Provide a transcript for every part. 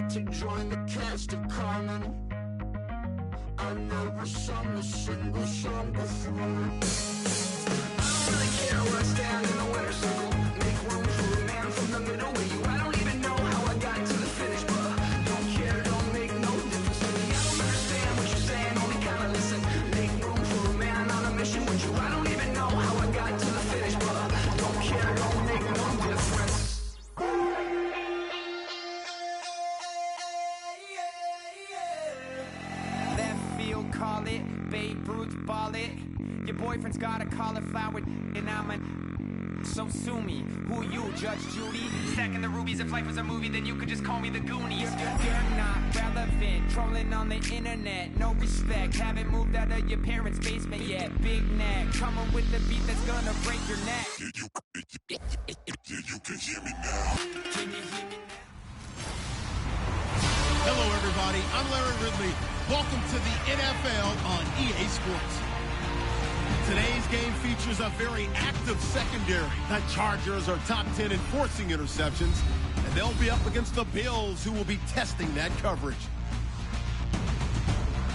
had to join the cast of Carmen. I never sung a single song before. I don't really care where I stand in the winner's circle. Make room for a man from the middle with you. I don't even know how I got to the finish, but don't care, don't make no difference to me. I don't understand what you're saying, only kinda listen. Make room for a man on a mission with you. I don't even know how I got to the finish, but don't care, don't make no difference. Left field, call it. Babe Ruth, ball it. Your boyfriend's got a cauliflower, and I'm a... So sue me. Who you, Judge Judy? Stacking the rubies. If life was a movie, then you could just call me the Goonies. You're not relevant. Trolling on the internet. No respect. Haven't moved out of your parents' basement yet. Big neck. Coming with the beat that's gonna break your neck. You can hear me now. Can you hear me now? Hello, everybody. I'm Larry Ridley. Welcome to the NFL on EA Sports. Today's game features a very active secondary. The Chargers are top 10 in forcing interceptions, and they'll be up against the Bills, who will be testing that coverage.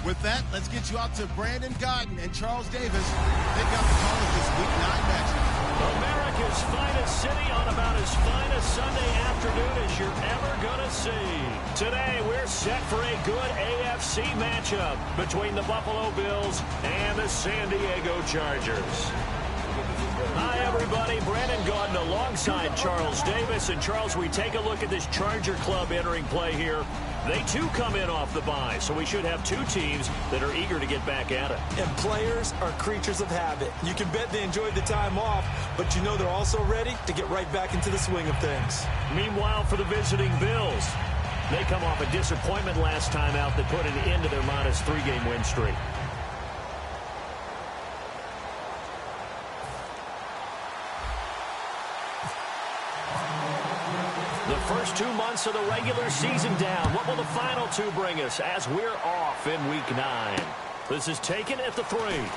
With that, let's get you out to Brandon Godden and Charles Davis. They've got the call of this Week 9 matchup. America's finest city on about as fine a Sunday afternoon as you're ever going to see. Today, we're set for a good AFC matchup between the Buffalo Bills and the San Diego Chargers. Hi, everybody. Brandon Gaudin alongside Charles Davis. And, Charles, we take a look at this Charger club entering play here. They, too, come in off the bye, so we should have two teams that are eager to get back at it. And players are creatures of habit. You can bet they enjoyed the time off, but you know they're also ready to get right back into the swing of things. Meanwhile, for the visiting Bills, they come off a disappointment last time out that put an end to their -3 game win streak. The first 2 months of the regular season down. What will the final two bring us as we're off in Week 9? This is taken at the 3.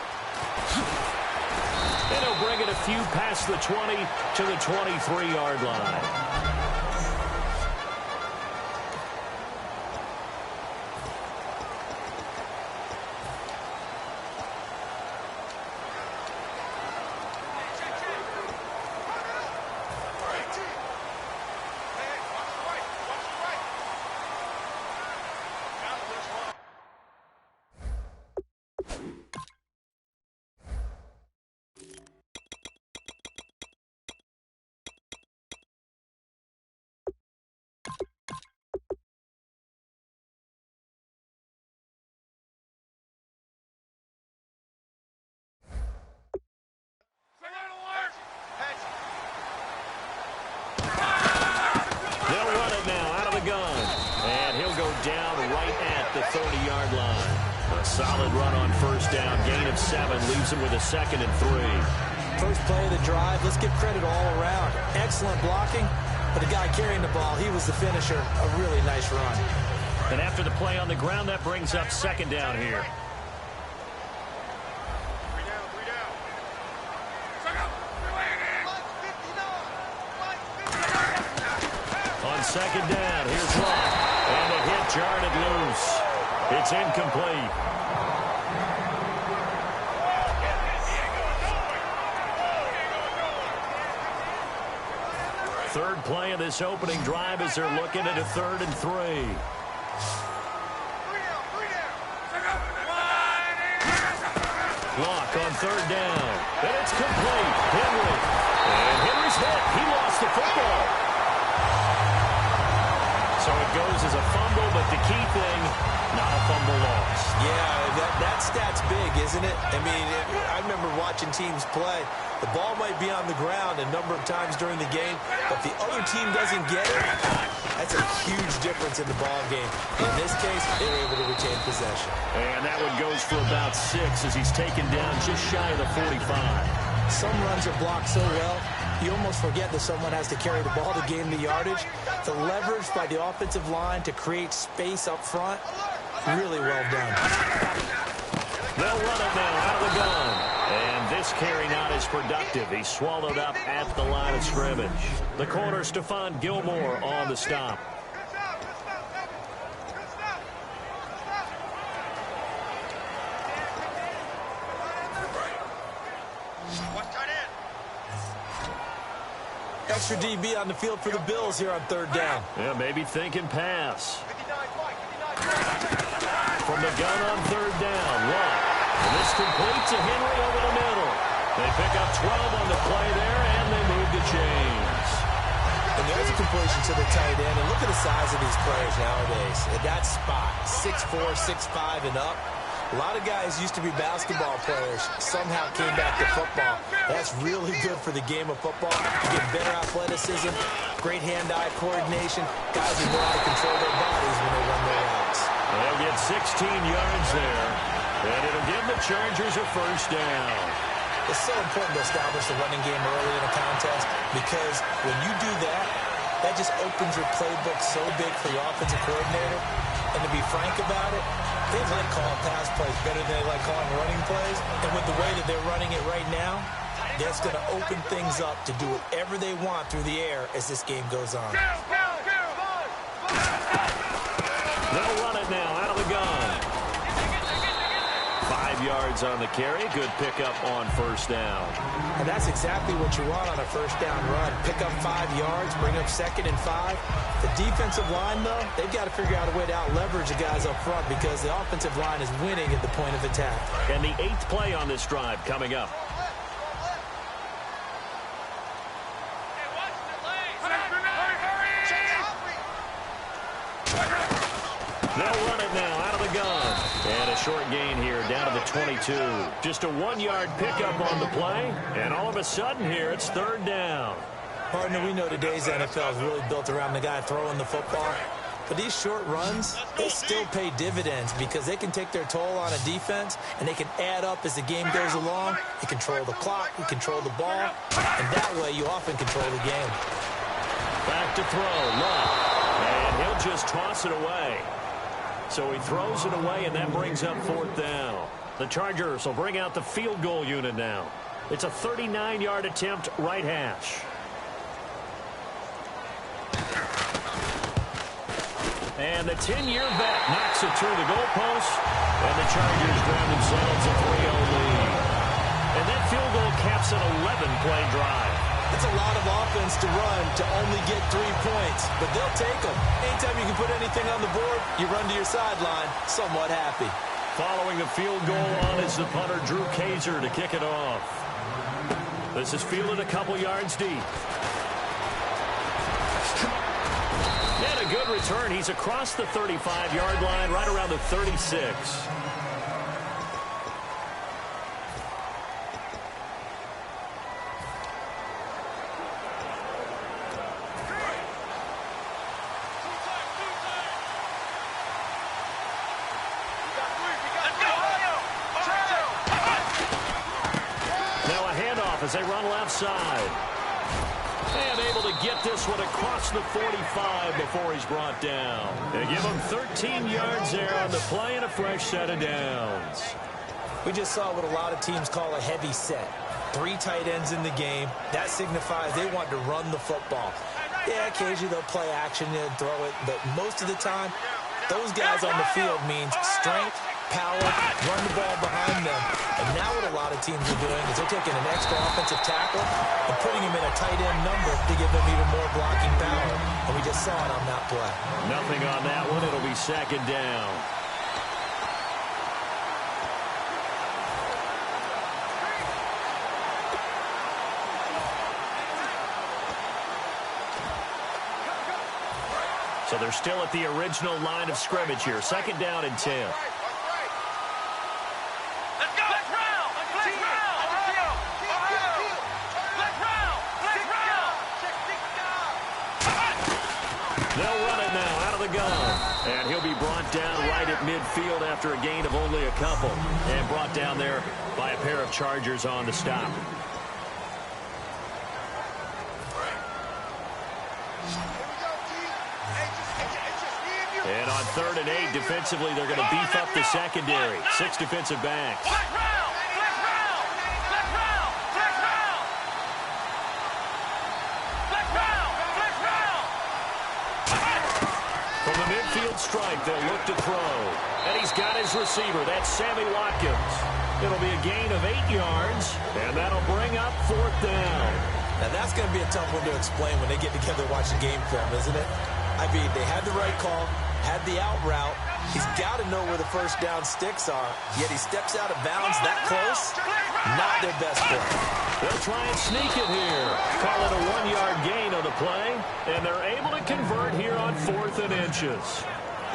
And he'll bring it a few past the 20 to the 23-yard line. The 30-yard line. A solid run on first down. Gain of 7 leaves him with a 2nd and 3. First play of the drive. Let's give credit all around. Excellent blocking, but the guy carrying the ball, he was the finisher. A really nice run. And after the play on the ground, that brings up 2nd down here. On 2nd down, here's Locke. And a hit jarred loose. It's incomplete. Third play of this opening drive as they're looking at a 3rd and 3. Locke on 3rd down. And it's complete. Henry. And Henry's hit. He lost the football. So it goes as a fumble, but the key thing, not a fumble loss. Yeah, that stat's big, isn't it? I mean, I remember watching teams play. The ball might be on the ground a number of times during the game, but the other team doesn't get it. That's a huge difference in the ball game. In this case, they were able to retain possession. And that one goes for about 6 as he's taken down just shy of the 45. Some runs are blocked so well, you almost forget that someone has to carry the ball to gain the yardage. The leverage by the offensive line to create space up front, really well done. They'll run it now out of the gun. And this carry not as productive. He's swallowed up at the line of scrimmage. The corner, Stephon Gilmore, on the stop. extra DB on the field for the Bills here on third down. Yeah, maybe thinking pass. From the gun on third down, Love. And this complete to Henry over the middle. They pick up 12 on the play there, and they move the chains. And there's a completion to the tight end. And look at the size of these players nowadays. At that spot, 6'4", 6'5", and up. A lot of guys used to be basketball players, somehow came back to football. That's really good for the game of football. You get better athleticism, great hand-eye coordination. Guys who know how to control their bodies when they run their routes. They'll get 16 yards there, and it'll give the Chargers a first down. It's so important to establish the running game early in a contest because when you do that, that just opens your playbook so big for your offensive coordinator. And to be frank about it, they like calling pass plays better than they like calling running plays. And with the way that they're running it right now, that's going to open things up to do whatever they want through the air as this game goes on. They'll run it now out of the gun. 5 yards on the carry. Good pickup on first down. And that's exactly what you want on a first down run. Pick up 5 yards, bring up 2nd and 5. The defensive line, though, they've got to figure out a way to out-leverage the guys up front because the offensive line is winning at the point of attack. And the 8th play on this drive coming up. They'll run it now out of the gun. And a short gain here down to the 22. Just a 1-yard pickup on the play. And all of a sudden here, it's third down. Partner, we know today's NFL is really built around the guy throwing the football. But these short runs, they still pay dividends because they can take their toll on a defense and they can add up as the game goes along. You control the clock, you control the ball, and that way you often control the game. Back to throw, Love. And he'll just toss it away. So he throws it away, and that brings up fourth down. The Chargers will bring out the field goal unit now. It's a 39-yard attempt, right hash. And the 10-year vet knocks it through the goalpost, and the Chargers grab themselves a 3-0 lead. And that field goal caps an 11-play drive. That's a lot of offense to run to only get 3 points, but they'll take them. Anytime you can put anything on the board, you run to your sideline somewhat happy. Following the field goal on is the punter, Drew Kaiser, to kick it off. This is fielded a couple yards deep. And a good return. He's across the 35-yard line, right around the 36. As they run left side. And able to get this one across the 45 before he's brought down. They give him 13 yards there on the play and a fresh set of downs. We just saw what a lot of teams call a heavy set. 3 tight ends in the game. That signifies they want to run the football. Yeah, occasionally they'll play action and throw it, but most of the time, those guys on the field means strength, power, run the ball behind them. And now what a lot of teams are doing is they're taking an extra offensive tackle and putting him in a tight end number to give them even more blocking power. And we just saw it on that play. Nothing on that one. It'll be second down. So they're still at the original line of scrimmage here. Second down and 10. They'll run it now out of the gun. And he'll be brought down right at midfield after a gain of only a couple. And brought down there by a pair of Chargers on the stop. And on 3rd and 8, defensively, they're going to beef up the secondary. 6 defensive backs. From the midfield strike, they'll look to throw. And he's got his receiver. That's Sammy Watkins. It'll be a gain of 8 yards, and that'll bring up 4th down. Now, that's going to be a tough one to explain when they get together and watch the game film, isn't it? I mean, they had the right call, had the out route. He's got to know where the first down sticks are, yet he steps out of bounds that close. Not their best play. They'll try and sneak it here. Call it a 1-yard gain on the play, and they're able to convert here on 4th and inches.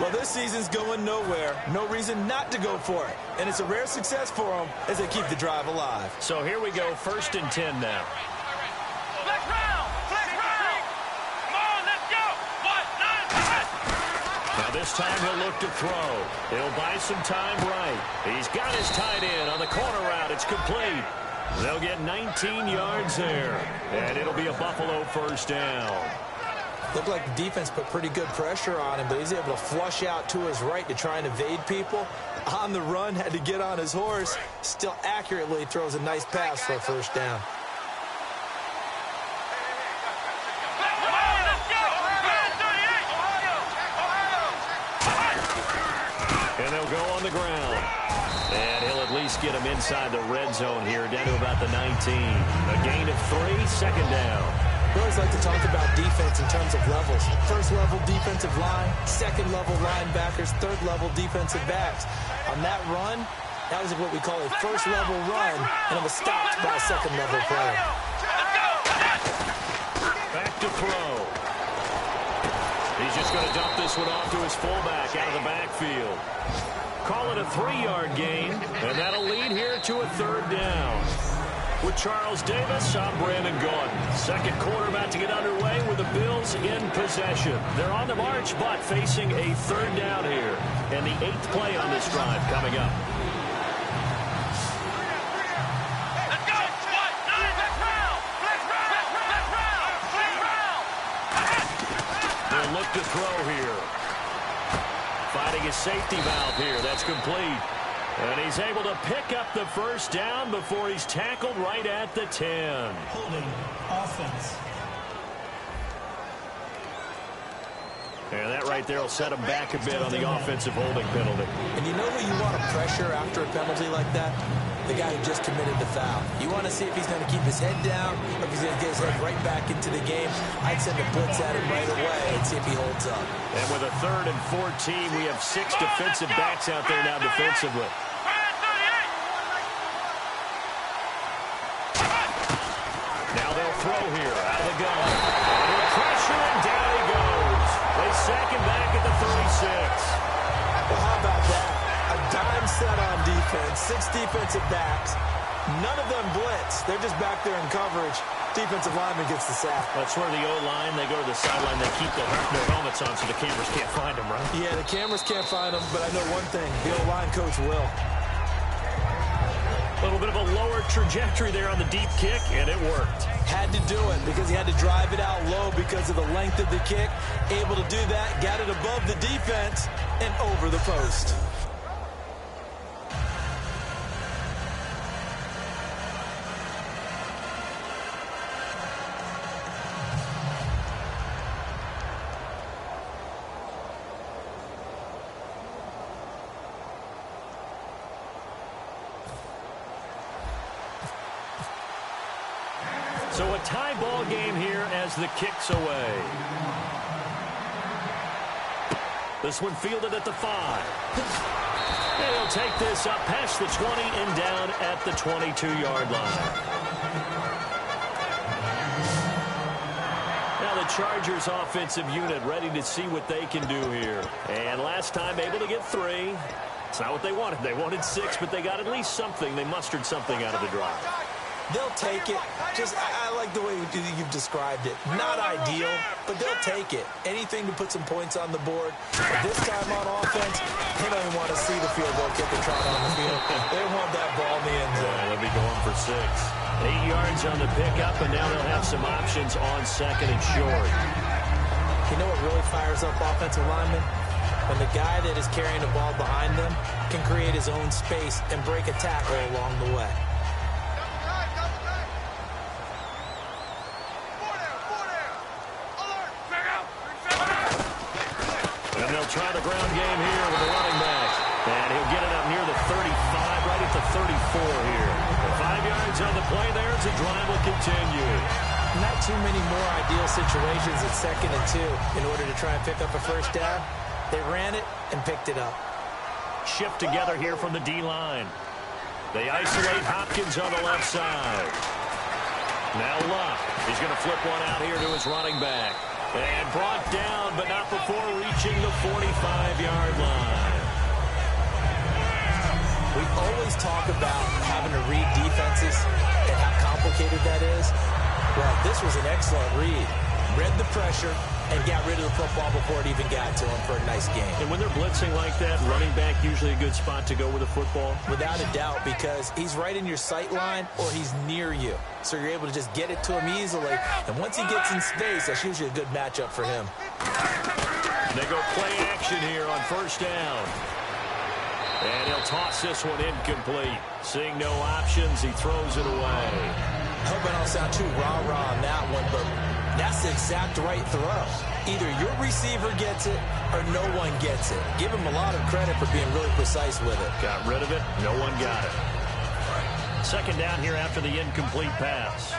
Well, this season's going nowhere. No reason not to go for it. And it's a rare success for them as they keep the drive alive. So here we go, 1st and 10 now. Flex round! Flex round! Come on, let's go! 1, 9, 10! Now this time he'll look to throw. He'll buy some time right. He's got his tight end on the corner route. It's complete. They'll get 19 yards there. And it'll be a Buffalo first down. Looked like the defense put pretty good pressure on him, but he's able to flush out to his right to try and evade people. On the run, had to get on his horse. Still accurately throws a nice pass for a first down. And they'll go on the ground. And he'll at least get him inside the red zone here, down to about the 19. A gain of 3, second down. We always like to talk about defense in terms of levels. First level defensive line, second level linebackers, third level defensive backs. On that run, that was what we call a first level run, and it was stopped by a second level player. Back to throw. He's just going to dump this one off to his fullback out of the backfield. Call it a 3-yard gain, and that'll lead here to a 3rd down. With Charles Davis, I'm Brandon Gaudin. Second quarter about to get underway with the Bills in possession. They're on the march, but facing a 3rd down here. And the 8th play on this drive coming up. Let's go! 1, 9, flex round! Flex round! Flex round! Flex round! They'll look to throw here. Finding his safety valve here. That's complete. And he's able to pick up the first down before he's tackled right at the 10. Holding offense. And that right there will set him back a bit on the offensive holding penalty. And you know who you want to pressure after a penalty like that? The guy who just committed the foul. You want to see if he's going to keep his head down or if he's going to get his head right back into the game. I'd send a blitz at him right away and see if he holds up. And with a 3rd and 14, we have 6 defensive backs out there now defensively. Now they'll throw here out of the gun. Under pressure, and down he goes. They sack him back at the 36. Well, how about that? A dime set on defense, 6 defensive backs. None of them blitz. They're just back there in coverage. Defensive lineman gets the sack. That's where the O-line, they go to the sideline, they keep their helmets on so the cameras can't find them, right? Yeah, the cameras can't find them, but I know one thing. The O-line coach will. A little bit of a lower trajectory there on the deep kick, and it worked. Had to do it because he had to drive it out low because of the length of the kick. Able to do that, got it above the defense and over the post. So a tie ball game here as the kick's away. This one fielded at the 5. And he'll take this up past the 20 and down at the 22-yard line. Now the Chargers offensive unit ready to see what they can do here. And last time able to get 3. It's not what they wanted. They wanted 6, but they got at least something. They mustered something out of the drive. They'll take it. I like the way you've described it. Not ideal, but they'll take it. Anything to put some points on the board. But this time on offense, they don't even want to see the field goal kicker trot on the field. They want that ball in the end zone. Yeah, they'll be going for 6. 8 yards on the pickup, and now they'll have some options on 2nd and short. You know what really fires up offensive linemen? When the guy that is carrying the ball behind them can create his own space and break a tackle along the way. And they'll try the ground game here with the running back. And he'll get it up near the 35, right at the 34 here. 5 yards on the play there as the drive will continue. Not too many more ideal situations at 2nd and 2 in order to try and pick up a first down. They ran it and picked it up. Shift together here from the D-line. They isolate Hopkins on the left side. Now Luck. He's going to flip one out here to his running back. And brought down, but not before reaching the 45-yard line. We always talk about having to read defenses and how complicated that is. Well, this was an excellent read. Read the pressure and got rid of the football before it even got to him for a nice game. And when they're blitzing like that, running back usually a good spot to go with the football? Without a doubt, because he's right in your sight line or he's near you. So you're able to just get it to him easily. And once he gets in space, that's usually a good matchup for him. They go play action here on first down. And he'll toss this one incomplete. Seeing no options, he throws it away. I hope I don't sound too rah-rah on that one, but that's the exact right throw. Either your receiver gets it or no one gets it. Give him a lot of credit for being really precise with it. Got rid of it. No one got it. Second down here after the incomplete pass.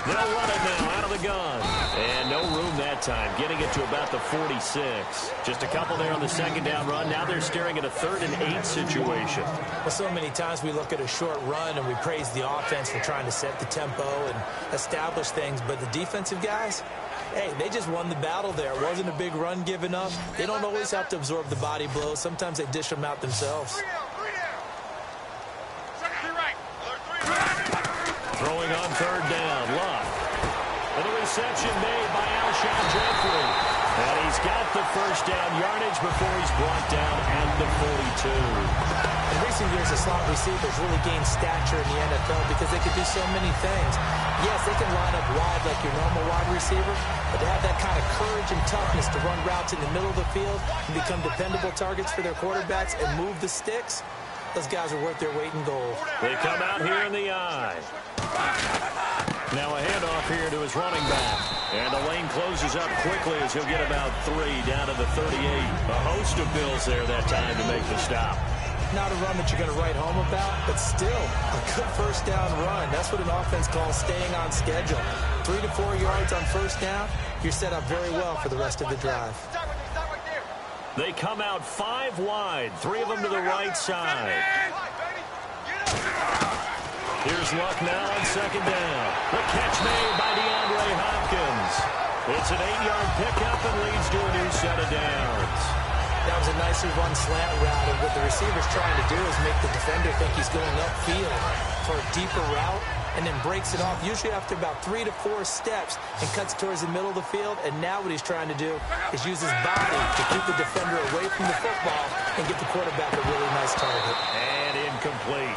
They'll run it now out of the gun. And no room that time, getting it to about the 46. Just a couple there on the second down run. Now they're staring at a 3rd and 8 situation. Well, so many times we look at a short run and we praise the offense for trying to set the tempo and establish things. But the defensive guys, hey, they just won the battle there. It wasn't a big run given up. They don't always have to absorb the body blows. Sometimes they dish them out themselves. Throwing on third down, Luck. And the reception made by Alshon Jeffrey. And he's got the first down yardage before he's brought down at the 42. In recent years, the slot receivers really gained stature in the NFL because they could do so many things. Yes, they can line up wide like your normal wide receiver, but to have that kind of courage and toughness to run routes in the middle of the field and become dependable targets for their quarterbacks and move the sticks, those guys are worth their weight in gold. They come out here in the eye. Now a handoff here to his running back. And the lane closes up quickly as he'll get about 3 down to the 38. A host of Bills there that time to make the stop. Not a run that you're going to write home about, but still a good first down run. That's what an offense calls staying on schedule. 3 to 4 yards on first down, you're set up very well for the rest of the drive. They come out 5 wide, 3 of them to the right side. Here's Luck now on second down. The catch made by DeAndre Hopkins. It's an 8-yard pickup and leads to a new set of downs. That was a nicely run slant route, and what the receiver's trying to do is make the defender think he's going upfield for a deeper route and then breaks it off, usually after about 3 to 4 steps, and cuts towards the middle of the field. And now what he's trying to do is use his body to keep the defender away from the football and get the quarterback a really nice target. And incomplete.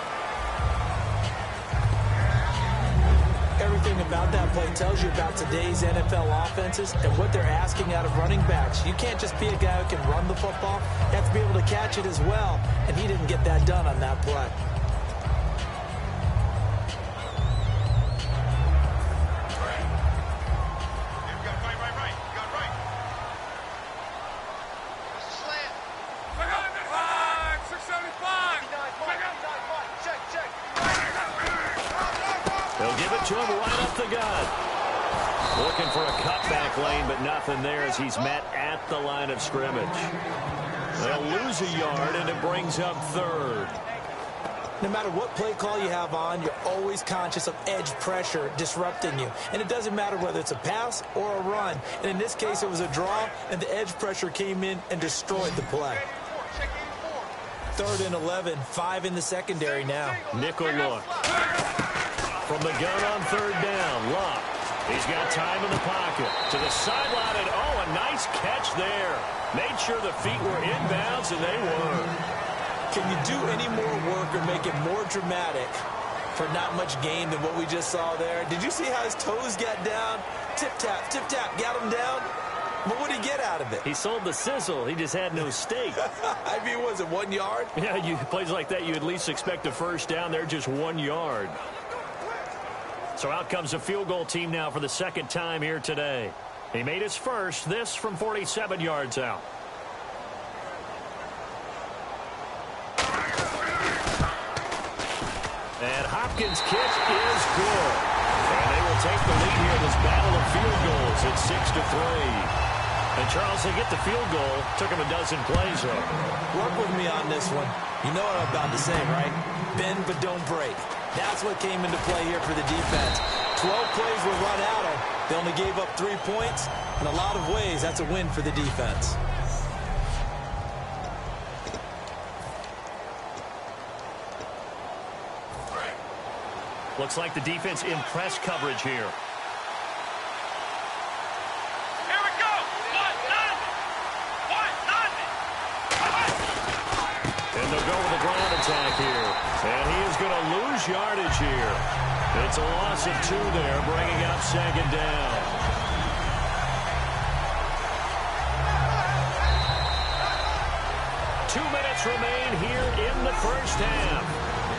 Everything about that play tells you about today's NFL offenses and what they're asking out of running backs. You can't just be a guy who can run the football. You have to be able to catch it as well, and he didn't get that done on that play. To him right up the gut. Looking for a cutback lane, but nothing there as he's met at the line of scrimmage. They'll lose a yard, and it brings up 3rd. No matter what play call you have on, you're always conscious of edge pressure disrupting you. And it doesn't matter whether it's a pass or a run. And in this case, it was a draw, and the edge pressure came in and destroyed the play. 3rd and 11, 5 in the secondary now. Nickel look. From the gun on third down, Luck. He's got time in the pocket. To the sideline, and oh, a nice catch there. Made sure the feet were inbounds, and they were. Can you do any more work or make it more dramatic for not much gain than what we just saw there? Did you see how his toes got down? Tip-tap, tip-tap, got him down. But what did he get out of it? He sold the sizzle. He just had no steak. I mean, was it 1 yard? Yeah, plays like that, you at least expect a first down. They're just 1 yard. So out comes a field goal team now for the second time here today. He made his first, this from 47 yards out. And Hopkins' kick is good. And they will take the lead here in this battle of field goals at 6-3. And, Charles, they get the field goal. Took him a dozen plays, though. Work with me on this one. You know what I'm about to say, right? Bend but don't break. That's what came into play here for the defense. 12 plays were run out of. They only gave up 3 points. In a lot of ways, that's a win for the defense. Looks like the defense in press coverage here. Here we go. 1-0. And they'll go with a ground attack here. And he is going to lose yardage here. It's a loss of 2 there, bringing up second down. Two minutes remain here in the first half.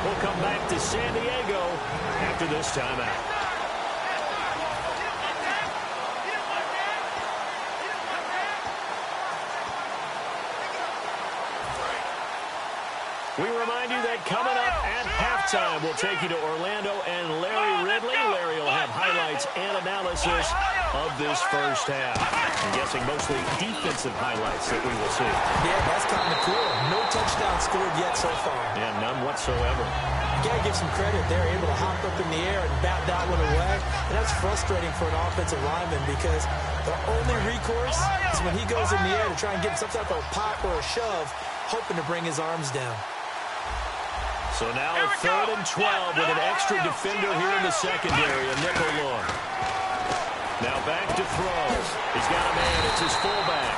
We'll come back to San Diego after this timeout. We remind you that coming up at halftime, we'll take you to Orlando and Larry Ridley. Larry will have highlights and analysis of this first half. I'm guessing mostly defensive highlights that we will see. Yeah, that's kind of cool. No touchdown scored yet so far. Yeah, none whatsoever. You got to give some credit. They're able to hop up in the air and bat that one away. And that's frustrating for an offensive lineman because their only recourse is when he goes in the air to try and get some type of pop or a shove, hoping to bring his arms down. So now a 3rd and 12 with an extra defender here in the secondary, a nickel look. Now back to throw. He's got a man. It's his fullback.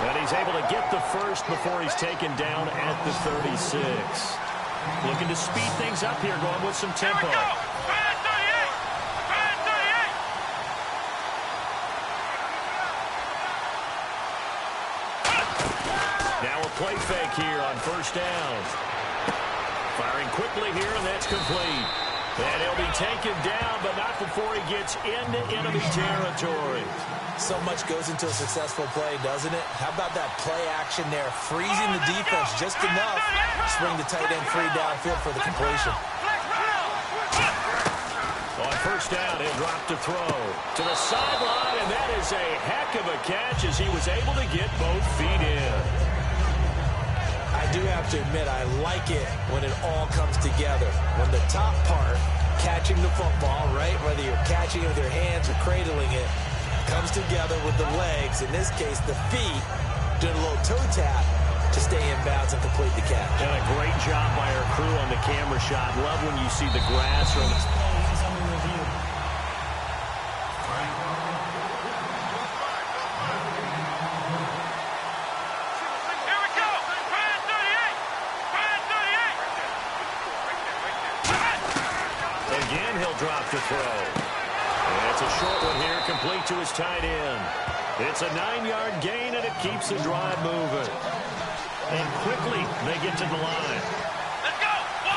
And he's able to get the first before he's taken down at the 36. Looking to speed things up here, going with some tempo. Now a play fake here on first down. Firing quickly here, and that's complete. And he'll be taken down, but not before he gets into enemy territory. So much goes into a successful play, doesn't it? How about that play action there, freezing the defense just enough to swing the tight end free downfield for the completion. On first down, he'll drop to throw to the sideline, and that is a heck of a catch as he was able to get both feet in. I do have to admit, I like it when it all comes together. When the top part, catching the football, right, whether you're catching it with your hands or cradling it, comes together with the legs, in this case the feet, doing a little toe tap to stay in bounds and complete the catch. And a great job by our crew on the camera shot. Love when you see the grass or the... Drop to throw. And it's a short one here, complete to his tight end. It's a 9-yard gain, and it keeps the drive moving. And quickly, they get to the line. Let's go! 1-9!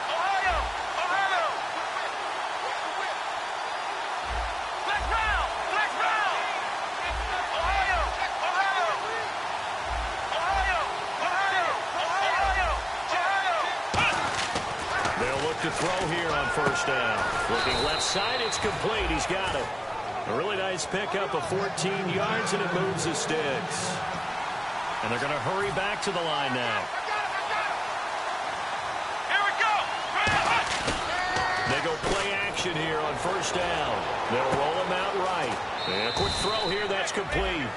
Ohio! Flex round! Ohio! They'll look to throw here on first down. Looking left side, it's complete. He's got it. A really nice pickup of 14 yards, and it moves the sticks. And they're going to hurry back to the line now. Here we go! They go play action here on first down. They'll roll him out right. And a quick throw here, that's complete.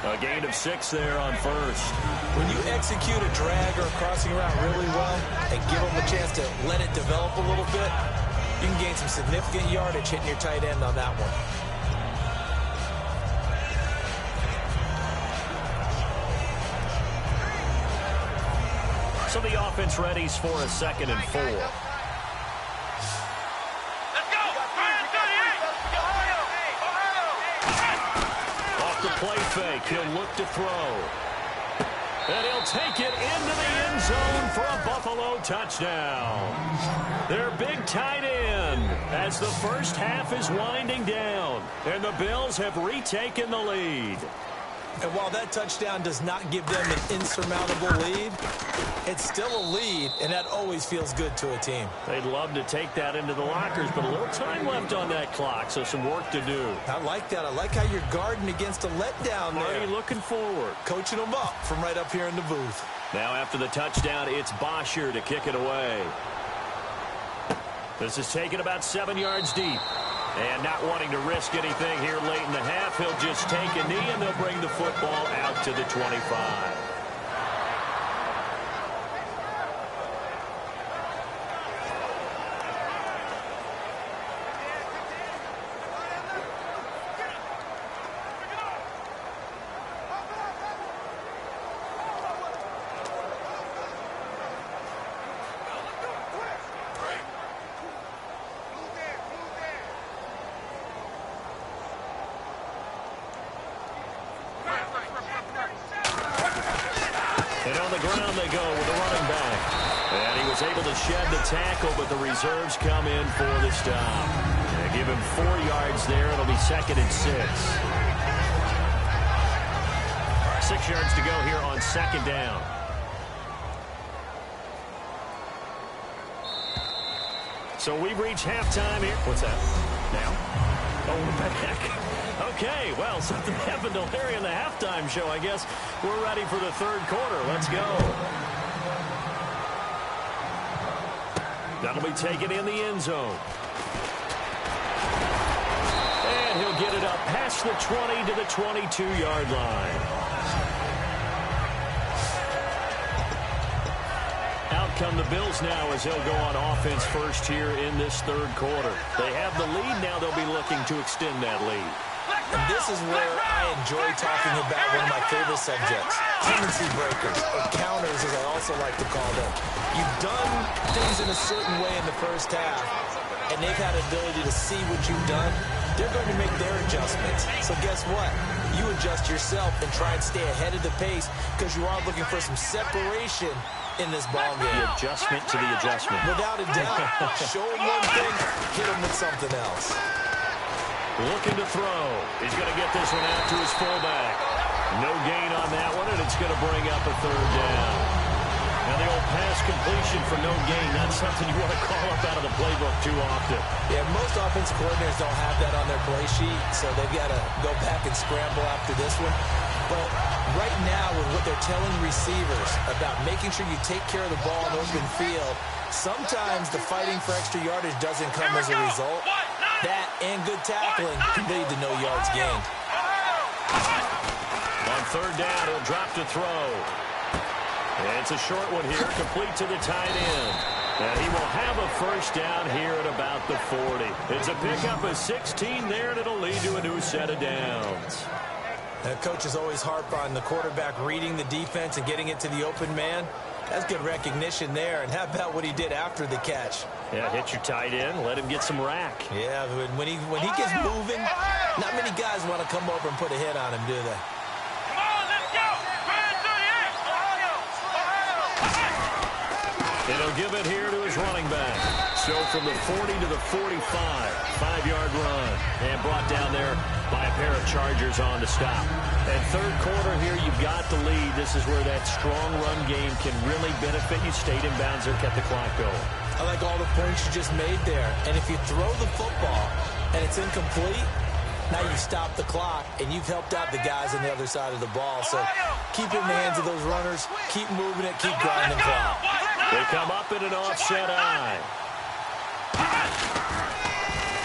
A gain of 6 there on first. When you execute a drag or a crossing route really well and give them a chance to let it develop a little bit, you can gain some significant yardage hitting your tight end on that one. So the offense readies for a 2nd and 4. Play fake. He'll look to throw. And he'll take it into the end zone for a Buffalo touchdown. Their big tight end as the first half is winding down. And the Bills have retaken the lead. And while that touchdown does not give them an insurmountable lead, it's still a lead, and that always feels good to a team. They'd love to take that into the lockers, but a little time left on that clock, so some work to do. I like that. I like how you're guarding against a letdown there. Marty looking forward. Coaching them up from right up here in the booth. Now after the touchdown, it's Bosher to kick it away. This is taken about 7 yards deep. And not wanting to risk anything here late in the half, he'll just take a knee, and they'll bring the football out to the 25. And on the ground they go with the running back. And he was able to shed the tackle, but the reserves come in for the stop. They give him 4 yards there. It'll be 2nd and 6. 6 yards to go here on 2nd down. So we've reached halftime here. What's that? Now? Oh, we're back. Okay, well, something happened to Larry in the halftime show. I guess we're ready for the 3rd quarter. Let's go. That'll be taken in the end zone. And he'll get it up past the 20 to the 22-yard line. Out come the Bills now as they'll go on offense first here in this 3rd quarter. They have the lead now. They'll be looking to extend that lead. And this is where I enjoy talking about one of my favorite subjects, tendency breakers, or counters as I also like to call them. You've done things in a certain way in the first half, and they've had the ability to see what you've done. They're going to make their adjustments. So guess what? You adjust yourself and try and stay ahead of the pace because you are looking for some separation in this ball game. The adjustment to the adjustment. Without a doubt. Show them one thing, hit them with something else. Looking to throw. He's going to get this one out to his fullback. No gain on that one, and it's going to bring up a 3rd down. Now the old pass completion for no gain, not something you want to call up out of the playbook too often. Yeah, most offensive coordinators don't have that on their play sheet, so they've got to go back and scramble after this one. But right now, with what they're telling receivers about making sure you take care of the ball in open field, sometimes the fighting for extra yardage doesn't come as a result. That and good tackling can lead to no yards gained. On 3rd down, he'll drop to throw. And it's a short one here, complete to the tight end. And he will have a 1st down here at about the 40. It's a pickup of 16 there, and it'll lead to a new set of downs. Now, coaches always harp on the quarterback reading the defense and getting it to the open man. That's good recognition there. And how about what he did after the catch? Yeah, hit your tight end, let him get some rack. Yeah, when he gets moving, not many guys want to come over and put a hit on him, do they? Come on, let's go! And he'll give it here to his running back. So from the 40 to the 45, 5-yard run. And brought down there by a pair of Chargers on to stop. And 3rd quarter here, you've got the lead. This is where that strong run game can really benefit you. Stayed in bounds or kept the clock going. I like all the points you just made there. And if you throw the football and it's incomplete, now you stop the clock, and you've helped out the guys on the other side of the ball. So keep it in the hands of those runners. Keep moving it. Keep grinding the clock. They come up in an offset eye.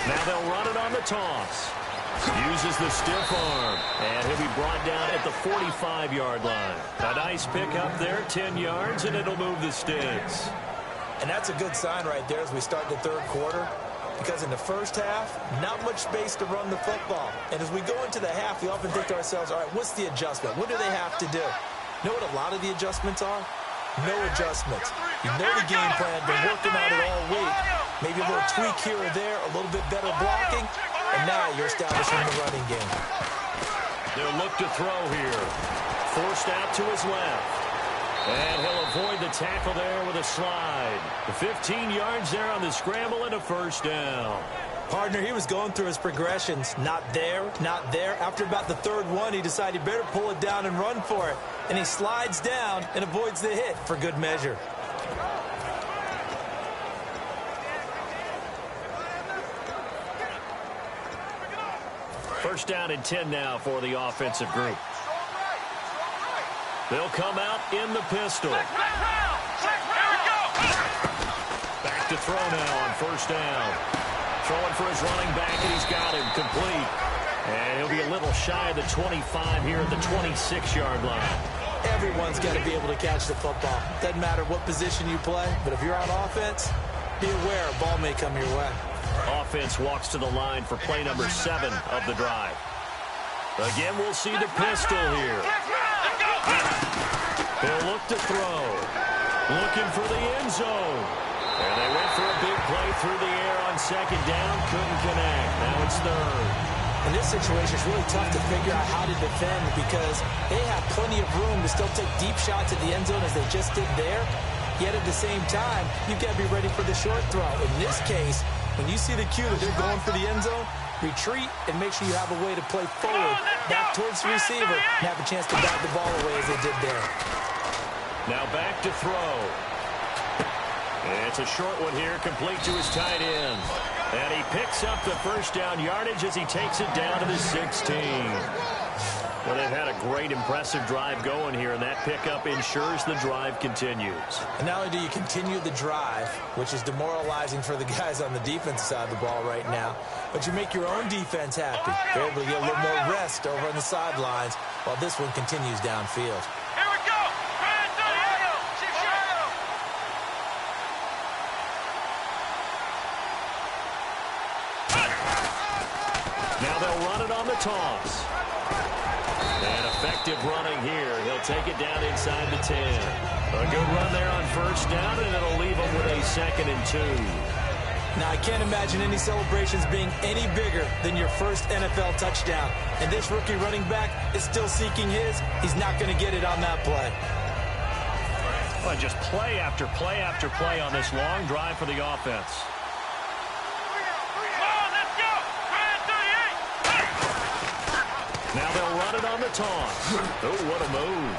Now they'll run it on the toss. Uses the stiff arm, and he'll be brought down at the 45-yard line. A nice pickup there, 10 yards, and it'll move the sticks. And that's a good sign right there as we start the 3rd quarter, because in the first half, not much space to run the football. And as we go into the half, we often think to ourselves, all right, what's the adjustment? What do they have to do? You know what a lot of the adjustments are? No adjustments. You know the game plan, been working on it all week. Maybe a little tweak here or there, a little bit better blocking, and now you're establishing the running game. They'll look to throw here. Forced out to his left. And he'll avoid the tackle there with a slide. The 15 yards there on the scramble and a 1st down. Partner, he was going through his progressions. Not there, not there. After about the third one, he decided he better pull it down and run for it. And he slides down and avoids the hit for good measure. First down and 10 now for the offensive group. They'll come out in the pistol. Back to throw now on first down. Throwing for his running back, and he's got him complete. And he'll be a little shy of the 25 here at the 26-yard line. Everyone's got to be able to catch the football. Doesn't matter what position you play, but if you're on offense, be aware a ball may come your way. Offense walks to the line for play number 7 of the drive. Again, we'll see the pistol here. They'll look to throw. Looking for the end zone. And they went for a big play through the air on second down. Couldn't connect. Now it's third. In this situation, it's really tough to figure out how to defend because they have plenty of room to still take deep shots at the end zone as they just did there. Yet at the same time, you've got to be ready for the short throw. In this case, when you see the cue that they're going for the end zone, retreat and make sure you have a way to play forward, back towards the receiver, and have a chance to bat the ball away as they did there. Now back to throw. It's a short one here, complete to his tight end. And he picks up the first down yardage as he takes it down to the 16. Well, they've had a great, impressive drive going here, and that pickup ensures the drive continues. And not only do you continue the drive, which is demoralizing for the guys on the defensive side of the ball right now, but you make your own defense happy. They're able to get a little more rest over on the sidelines while this one continues downfield. Here we go! Now they'll run it on the toss. And effective running here. He'll take it down inside the 10. A good run there on first down, and it'll leave him with a 2nd and 2. Now, I can't imagine any celebrations being any bigger than your first NFL touchdown. And this rookie running back is still seeking his. He's not going to get it on that play. Well, just play after play after play on this long drive for the offense. Now they'll run it on the toss. Oh, what a move.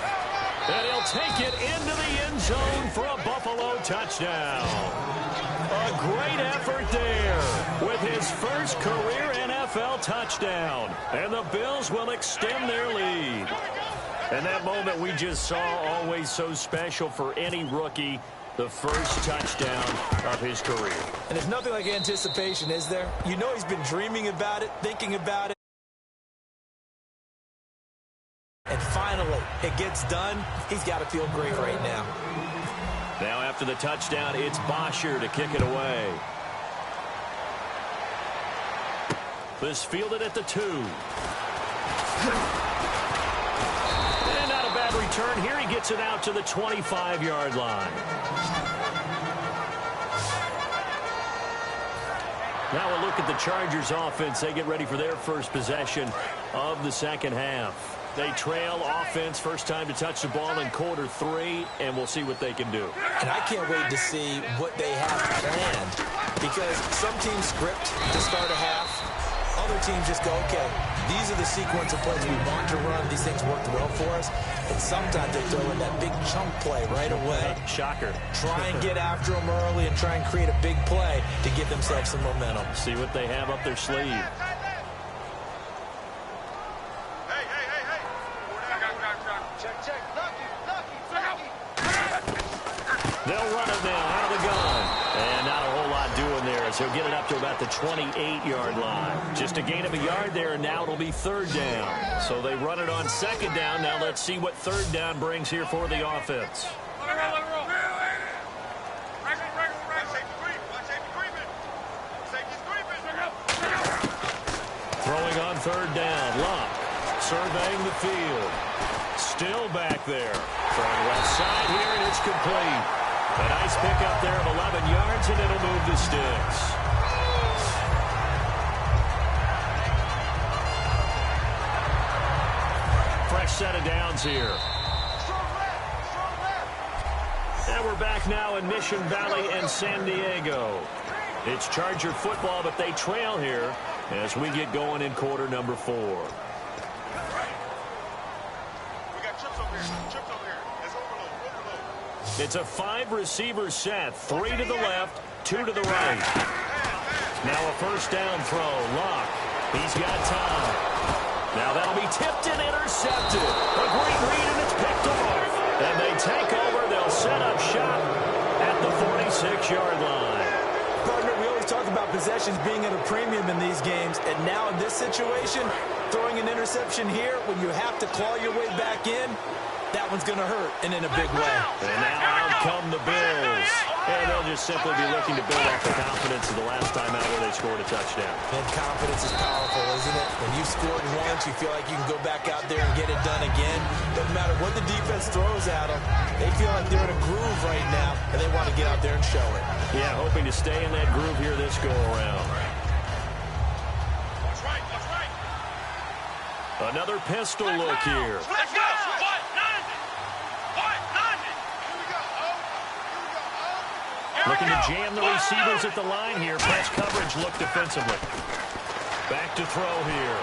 And he'll take it into the end zone for a Buffalo touchdown. A great effort there with his first career NFL touchdown. And the Bills will extend their lead. And that moment we just saw, always so special for any rookie. The first touchdown of his career. And there's nothing like anticipation, is there? You know he's been dreaming about it, thinking about it. And finally, it gets done. He's got to feel great right now. Now after the touchdown, it's Bosher to kick it away. This fielded at the 2. And not a bad return. Here he gets it out to the 25-yard line. Now a look at the Chargers offense. They get ready for their first possession of the second half. They trail offense, first time to touch the ball in quarter 3, and we'll see what they can do. And I can't wait to see what they have planned, because some teams script to start a half. Other teams just go, okay, these are the sequence of plays we want to run. These things worked well for us. And sometimes they throw in that big chunk play right away. Shocker. Try and get after them early and try and create a big play to give themselves some momentum. See what they have up their sleeve. They'll run it now out of the gun. And not a whole lot doing there as he'll get it up to about the 28-yard line. Just a gain of a yard there, and now it'll be third down. So they run it on second down. Now let's see what third down brings here for the offense. Throwing on third down. Luck surveying the field. Still back there. Throwing left side here, and it's complete. A nice pickup there of 11 yards, and it'll move the sticks. Fresh set of downs here. And we're back now in Mission Valley and San Diego. It's Charger football, but they trail here as we get going in quarter number 4. We got trips over here. Trips over here. It's overload. It's a 5-receiver set. 3 to the left, 2 to the right. Now a first down throw. Locke. He's got time. Now that'll be tipped and intercepted. A great read, and it's picked off. And they take over. They'll set up shop at the 46-yard line. Partner, we always talk about possessions being at a premium in these games, and now in this situation, throwing an interception here when you have to claw your way back in, that one's going to hurt, and in a big way. And now out come the Bills. And they'll just simply be looking to build off the confidence of the last time out where they scored a touchdown. And confidence is powerful, isn't it? When you scored once, you feel like you can go back out there and get it done again. Doesn't matter what the defense throws at them. They feel like they're in a groove right now, and they want to get out there and show it. Yeah, hoping to stay in that groove here this go-around. That's right. That's right. Another pistol look here. Let's go. What? Nothing. What? Nothing. Here we go. Looking to jam the receivers at the line here. Press coverage look defensively. Back to throw here.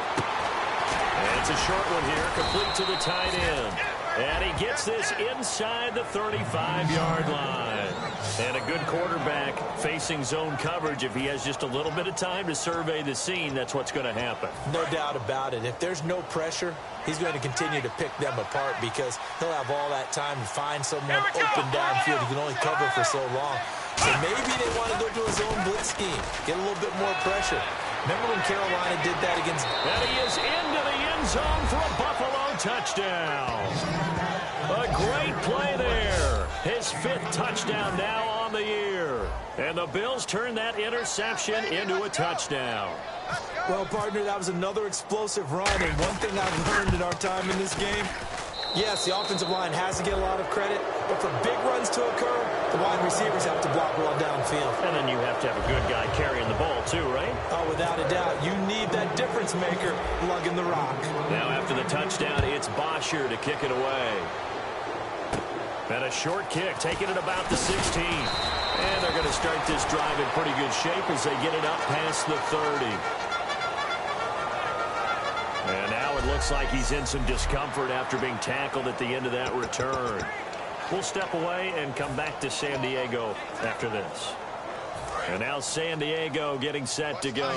And it's a short one here, complete to the tight end. And he gets this inside the 35-yard line. And a good quarterback facing zone coverage. If he has just a little bit of time to survey the scene, that's what's going to happen. No doubt about it. If there's no pressure, he's going to continue to pick them apart because he'll have all that time to find someone open downfield. He can only cover for so long. So maybe they want to go to a zone blitz scheme, get a little bit more pressure. Remember when Carolina did that against... And he is into the end zone for a Buffalo touchdown. A great play there. His 5th touchdown now on the year. And the Bills turn that interception into a touchdown. Well, partner, that was another explosive run. And one thing I've learned in our time in this game, yes, the offensive line has to get a lot of credit, but for big runs to occur, the wide receivers have to block well downfield. And then you have to have a good guy carrying the ball too, right? Oh, without a doubt. You need that difference maker lugging the rock. Now after the touchdown, it's Bosher to kick it away. And a short kick, taking it about the 16. And they're going to start this drive in pretty good shape as they get it up past the 30. And now it looks like he's in some discomfort after being tackled at the end of that return. We'll step away and come back to San Diego after this. And now San Diego getting set to go.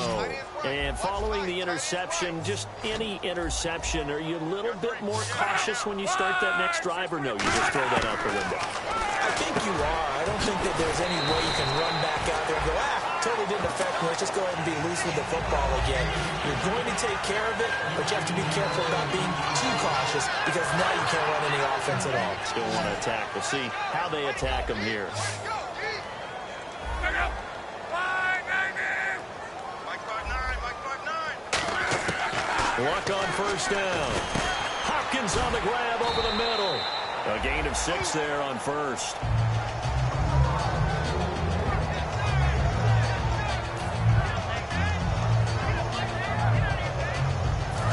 And following the interception, just any interception, are you a little bit more cautious when you start that next drive, or no, you just throw that out the window? I think you are. I don't think that there's any way you can run back out there and go, totally didn't affect me. Let's just go ahead and be loose with the football again. You're going to take care of it, but you have to be careful about being too cautious because now you can't run any offense at all. Still want to attack. We'll see how they attack him here. Luck on first down. Hopkins on the grab over the middle. A gain of 6 there on first.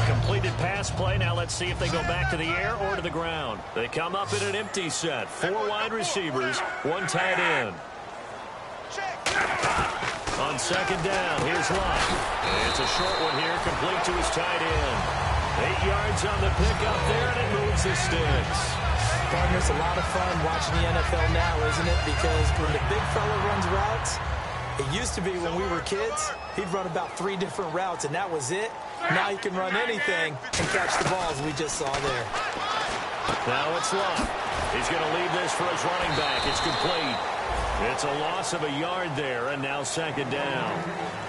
Completed pass play. Now let's see if they go back to the air or to the ground. They come up in an empty set. 4 wide receivers, 1 tight end. On second down, here's Locke. It's a short one here, complete to his tight end. 8 yards on the pickup there, and it moves the sticks. Partner, it's a lot of fun watching the NFL now, isn't it? Because when the big fella runs routes, it used to be when we were kids, he'd run about 3 different routes, and that was it. Now he can run anything and catch the balls we just saw there. Now it's Locke. He's going to leave this for his running back. It's complete. It's a loss of a yard there, and now second down.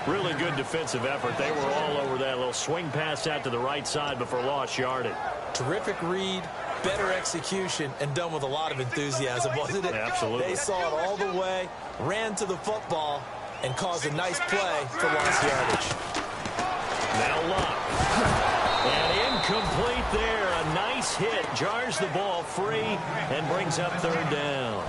Really good defensive effort. They were all over that little swing pass out to the right side before lost yardage. Terrific read, better execution, and done with a lot of enthusiasm, wasn't it? Absolutely. They saw it all the way, ran to the football, and caused a nice play for lost yardage. Now Locke. And incomplete there. A nice hit. Jars the ball free and brings up third down.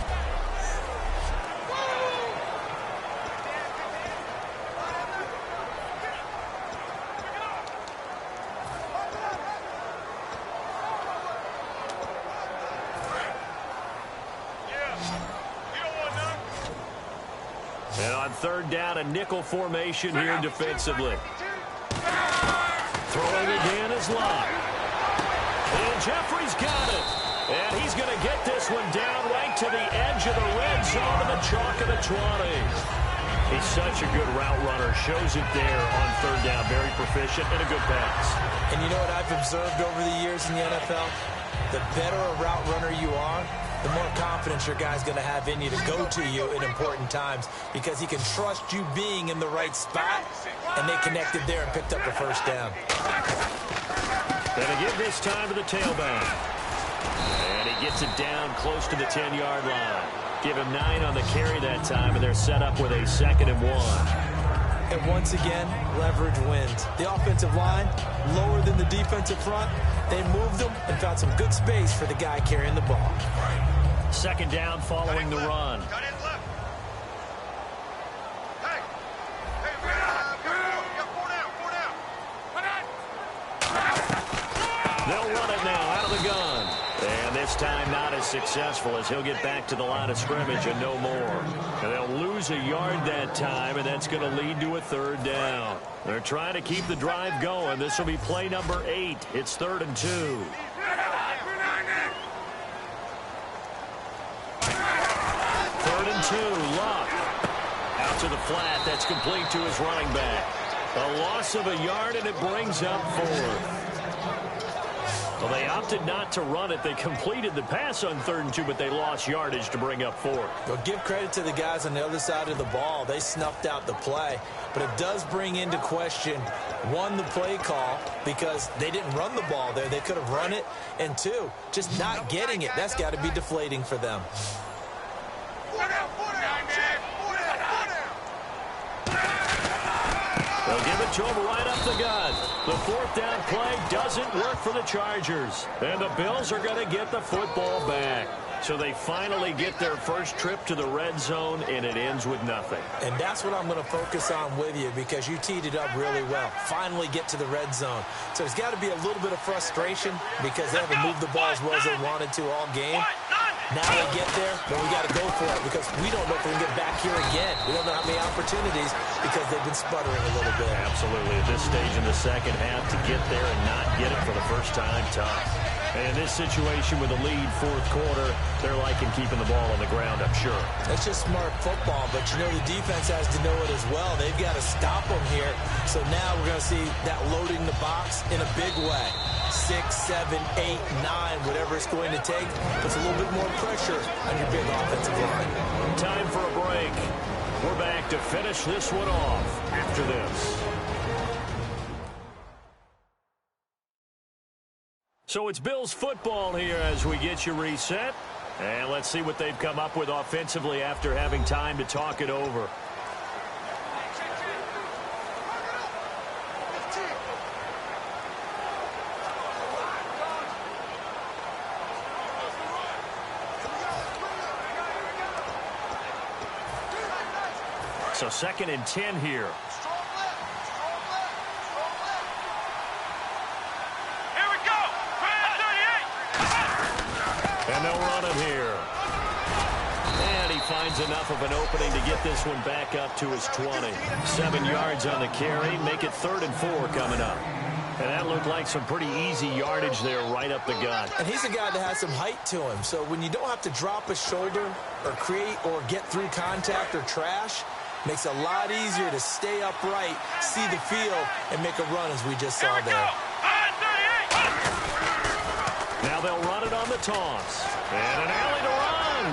third down, a nickel formation here defensively. Throwing again is Locke. And Jeffrey's got it. And he's going to get this one down right to the edge of the red zone of the chalk of the 20. He's such a good route runner. Shows it there on third down. Very proficient and a good pass. And you know what I've observed over the years in the NFL? The better a route runner you are, the more confidence your guy's going to have in you to go to you in important times because he can trust you being in the right spot, and they connected there and picked up the first down. Going to give this time to the tailback. And he gets it down close to the 10-yard line. Give him 9 on the carry that time, and they're set up with a 2nd and 1. And once again, leverage wins. The offensive line, lower than the defensive front. They moved them and found some good space for the guy carrying the ball. 2nd down following the run. They'll run it now out of the gun. And this time not as successful as he'll get back to the line of scrimmage and no more. And they'll lose a yard that time, and that's going to lead to a 3rd down. They're trying to keep the drive going. This will be play number 8. It's 3rd and 2. 3rd and 2. Locke. Out to the flat. That's complete to his running back. A loss of a yard, and it brings up 4th. Well, they opted not to run it. They completed the pass on 3rd and 2, but they lost yardage to bring up 4th. Well, give credit to the guys on the other side of the ball. They snuffed out the play. But it does bring into question, 1, the play call, because they didn't run the ball there. They could have run it. And 2, just not getting it. That's got to be deflating for them. They'll give it to him right up the gut. The 4th down play doesn't work for the Chargers. And the Bills are going to get the football back. So they finally get their first trip to the red zone, and it ends with nothing. And that's what I'm going to focus on with you because you teed it up really well. Finally get to the red zone. So there's got to be a little bit of frustration because they haven't moved the ball as well as they wanted to all game. Now they get there, but we got to go for it because we don't know if we can get back here again. We don't know how many opportunities because they've been sputtering a little bit. Absolutely. At this stage in the second half, to get there and not get it for the first time, tough. And in this situation with a lead 4th quarter, they're liking keeping the ball on the ground, I'm sure. That's just smart football, but you know the defense has to know it as well. They've got to stop them here. So now we're going to see that loading the box in a big way. 6, 7, 8, 9, whatever it's going to take, puts a little bit more pressure on your big offensive line. Time for a break. We're back to finish this one off after this. So it's Bills football here as we get you reset. And let's see what they've come up with offensively after having time to talk it over. So 2nd and 10 here. And they'll run it here. And he finds enough of an opening to get this one back up to his 20. 7 yards on the carry. Make it 3rd and 4 coming up. And that looked like some pretty easy yardage there right up the gut. And he's a guy that has some height to him. So when you don't have to drop a shoulder or create or get through contact or trash, makes it a lot easier to stay upright, see the field, and make a run as we just saw there. Now they'll run it on the toss. And an alley to run.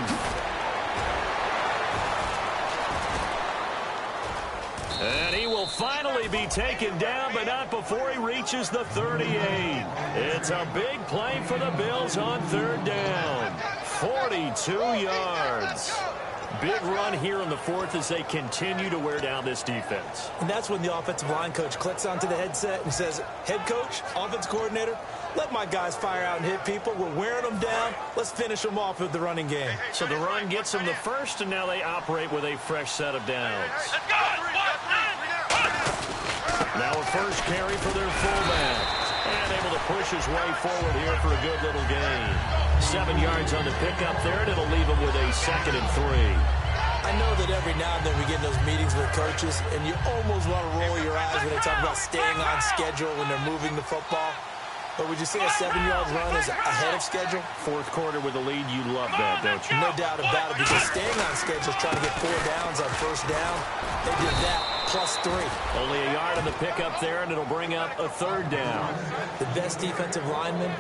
And he will finally be taken down, but not before he reaches the 38. It's a big play for the Bills on 3rd down. 42 yards. Big run here in the 4th as they continue to wear down this defense. And that's when the offensive line coach clicks onto the headset and says, head coach, offense coordinator, let my guys fire out and hit people. We're wearing them down. Let's finish them off with the running game. So the run gets them the first, and now they operate with a fresh set of downs. Now a first carry for their fullback. And able to push his way forward here for a good little gain. 7 yards on the pickup there, and it'll leave him with a 2nd and 3. I know that every now and then we get in those meetings with coaches, and you almost want to roll your eyes when they talk about staying on schedule when they're moving the football. But would you say a 7-yard run is ahead of schedule? Fourth quarter with a lead, you love that, don't you? No doubt about it, because staying on schedule is trying to get 4 downs on first down. They did that, +3. Only a yard on the pickup there, and it'll bring up a 3rd down. The best defensive linemen,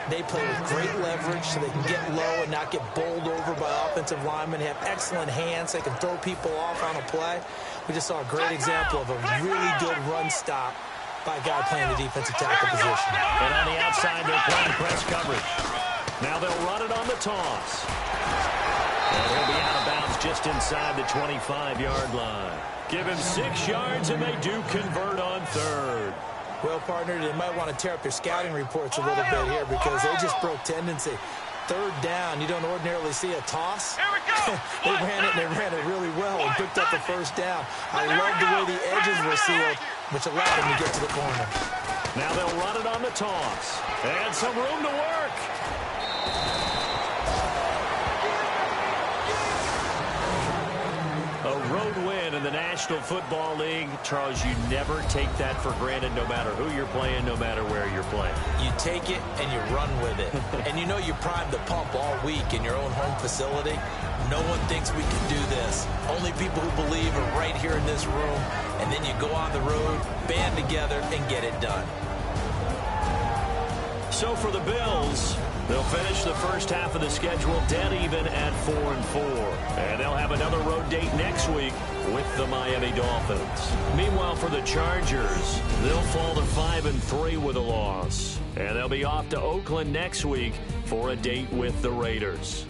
they play with great leverage so they can get low and not get bowled over by offensive linemen. They have excellent hands. They can throw people off on a play. We just saw a great example of a really good run stop by a guy playing the defensive tackle position. And on the outside, they're playing press coverage. Now they'll run it on the toss. And he'll be out of bounds just inside the 25-yard line. Give him 6 yards, and they do convert on 3rd. Well, partner, they might want to tear up their scouting reports a little bit here because they just broke tendency. 3rd down, you don't ordinarily see a toss. Here we go. They ran it really well and picked up the 1st down. I love the way the edges were sealed, which allowed them to get to the corner. Now they'll run it on the toss. And some room to work. A road win in the National Football League. Charles, you never take that for granted no matter who you're playing, no matter where you're playing. You take it and you run with it. And you know you primed the pump all week in your own home facility. No one thinks we can do this. Only people who believe are right here in this room. And then you go on the road, band together, and get it done. So for the Bills, they'll finish the first half of the schedule dead even at 4-4. And they'll have another road date next week with the Miami Dolphins. Meanwhile, for the Chargers, they'll fall to 5-3 with a loss. And they'll be off to Oakland next week for a date with the Raiders.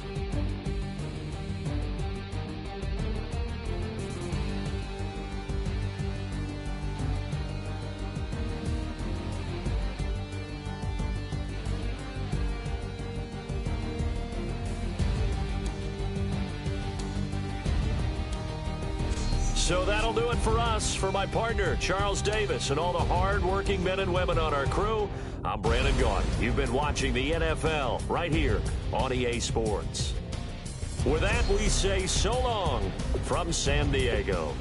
So that'll do it for us. For my partner, Charles Davis, and all the hard-working men and women on our crew, I'm Brandon Gaudin. You've been watching the NFL right here on EA Sports. With that, we say so long from San Diego.